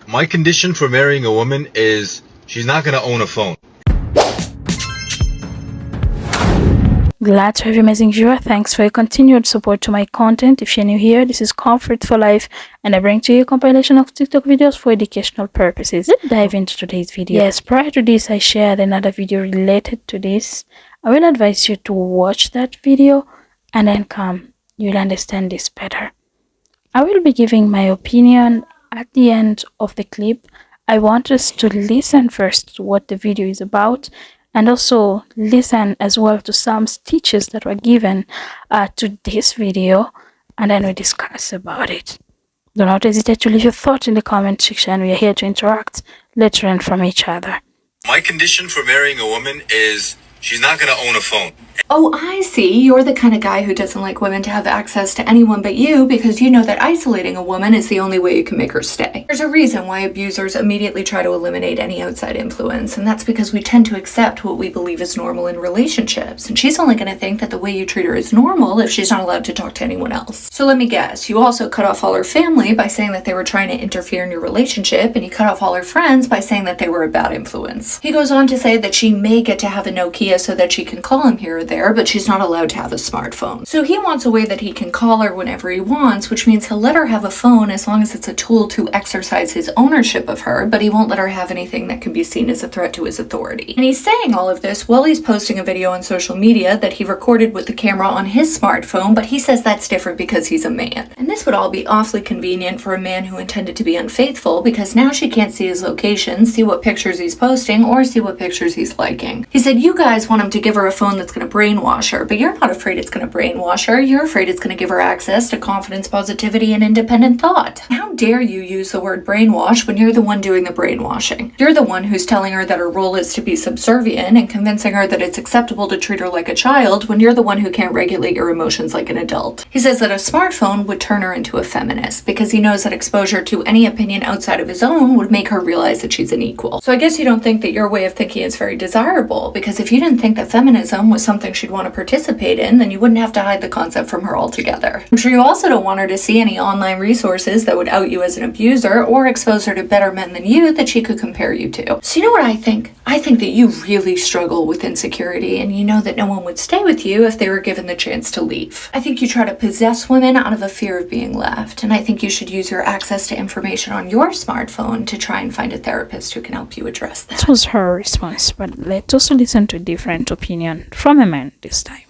My condition for marrying a woman is she's not gonna own a phone. Glad to have you, amazing viewer. Thanks for your continued support to my content. If you're new here, this is Comfort for Life, and I bring to you a compilation of TikTok videos for educational purposes. Let's dive into today's video. Yes, prior to this, I shared another video related to this. I will advise you to watch that video and then come. You'll understand this better. I will be giving my opinion at the end of the clip. I want us to listen first to what the video is about, and also listen as well to some stitches that were given to this video, and then we discuss about it. Do not hesitate to leave your thoughts in the comment section. We are here to interact. Let's learn from each other. My condition for marrying a woman is she's not gonna own a phone. Oh, I see. You're the kind of guy who doesn't like women to have access to anyone but you because you know that isolating a woman is the only way you can make her stay. There's a reason why abusers immediately try to eliminate any outside influence, and that's because we tend to accept what we believe is normal in relationships, and she's only going to think that the way you treat her is normal if she's not allowed to talk to anyone else. So let me guess, you also cut off all her family by saying that they were trying to interfere in your relationship, and you cut off all her friends by saying that they were a bad influence. He goes on to say that she may get to have a Nokia so that she can call him here or there, but she's not allowed to have a smartphone. So he wants a way that he can call her whenever he wants, which means he'll let her have a phone as long as it's a tool to exercise his ownership of her, but he won't let her have anything that can be seen as a threat to his authority. And he's saying all of this while he's posting a video on social media that he recorded with the camera on his smartphone, but he says that's different because he's a man. And this would all be awfully convenient for a man who intended to be unfaithful, because now she can't see his location, see what pictures he's posting, or see what pictures he's liking. He said, you guys want him to give her a phone that's going to brainwash her, but you're not afraid it's going to brainwash her. You're afraid it's going to give her access to confidence, positivity, and independent thought. How dare you use the word brainwash when you're the one doing the brainwashing? You're the one who's telling her that her role is to be subservient and convincing her that it's acceptable to treat her like a child when you're the one who can't regulate your emotions like an adult. He says that a smartphone would turn her into a feminist because he knows that exposure to any opinion outside of his own would make her realize that she's an equal. So I guess you don't think that your way of thinking is very desirable, because if you didn't think that feminism was something she'd want to participate in, then you wouldn't have to hide the concept from her altogether. I'm sure you also don't want her to see any online resources that would out you as an abuser or expose her to better men than you that she could compare you to. So you know what I think? I think that you really struggle with insecurity, and you know that no one would stay with you if they were given the chance to leave. I think you try to possess women out of a fear of being left, and I think you should use your access to information on your smartphone to try and find a therapist who can help you address that. That was her response, but let's also listen to a different opinion from a man this time.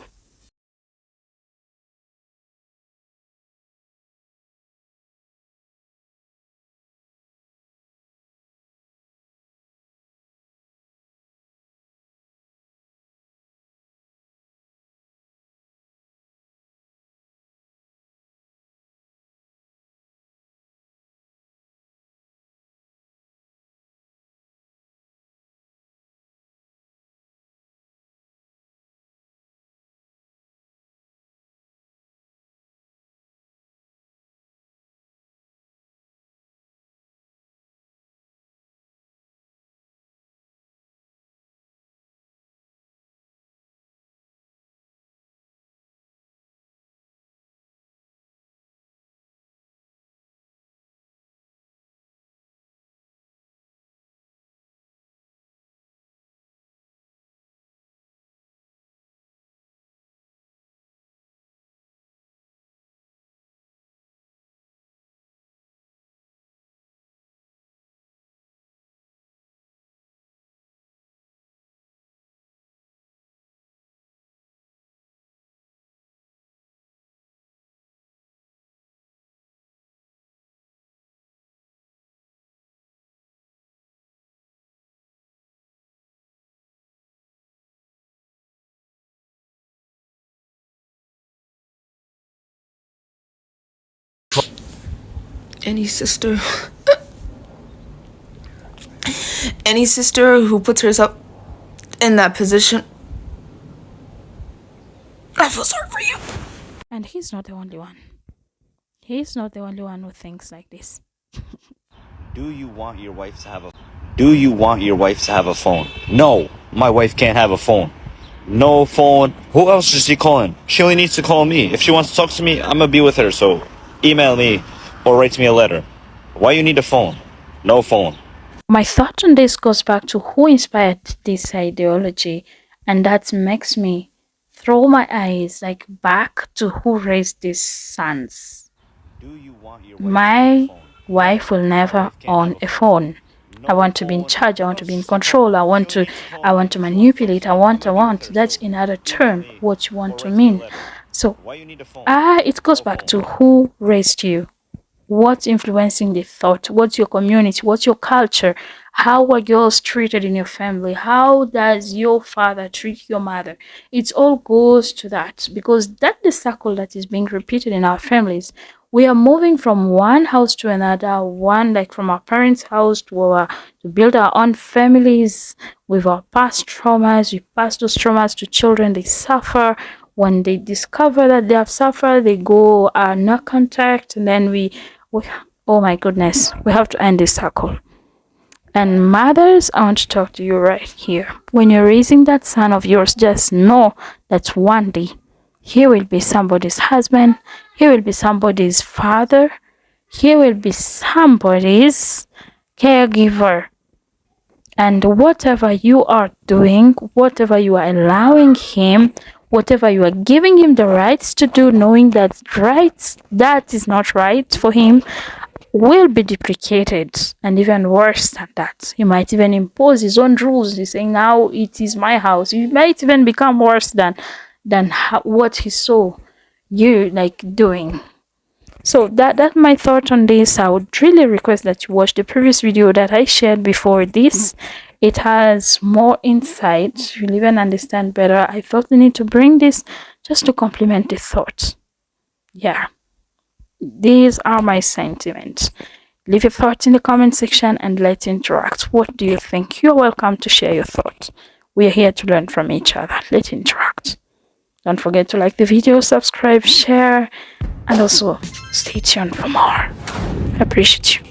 Any sister who puts herself in that position, I feel sorry for you. And he's not the only one. He's not the only one who thinks like this. Do you want your wife to have a phone? No, my wife can't have a phone. No phone. Who else is she calling? She only needs to call me. If she wants to talk to me, I'm gonna be with her, so email me or write me a letter. Why you need a phone? No phone. My thought on this goes back to who inspired this ideology, and that makes me throw my eyes like back to who raised these sons. Do you want your wife to have a My phone? wife will No, my never wife can't own have a a phone. I No want to be in phone. charge. I Who want to else be in does she control. call? She'll need to call I me want if to she wants to have manipulate. I sex. want. I'ma be with her. That's So another do me a term. favor. What you want Go to write me a mean. letter. So Why you need a phone? it goes No back phone. to who raised you. What's influencing the thought? What's your community? What's your culture? How are girls treated in your family? How does your father treat your mother? It all goes to that, because that's the circle that is being repeated in our families. We are moving from one house to another, one like from our parents' house to build our own families with our past traumas. We pass those traumas to children. They suffer. When they discover that they have suffered, they go no contact, and then we, oh my goodness, we have to end this cycle. And mothers, I want to talk to you right here. When you're raising that son of yours, just know that one day he will be somebody's husband, he will be somebody's father, he will be somebody's caregiver. And whatever you are doing, whatever you are allowing him, whatever you are giving him the rights to do, knowing that that is not right for him, will be deprecated. And even worse than that, he might even impose his own rules. He's saying, now it is my house. It might even become worse than what he saw you like doing. So that's my thought on this. I would really request that you watch the previous video that I shared before this. It has more insight. You'll even understand better. I felt the need to bring this just to complement the thought. Yeah, these are my sentiments. Leave your thoughts in the comment section and let's interact. What do you think? You're welcome to share your thoughts. We're here to learn from each other. Let's interact. Don't forget to like the video, subscribe, share, and also stay tuned for more. I appreciate you.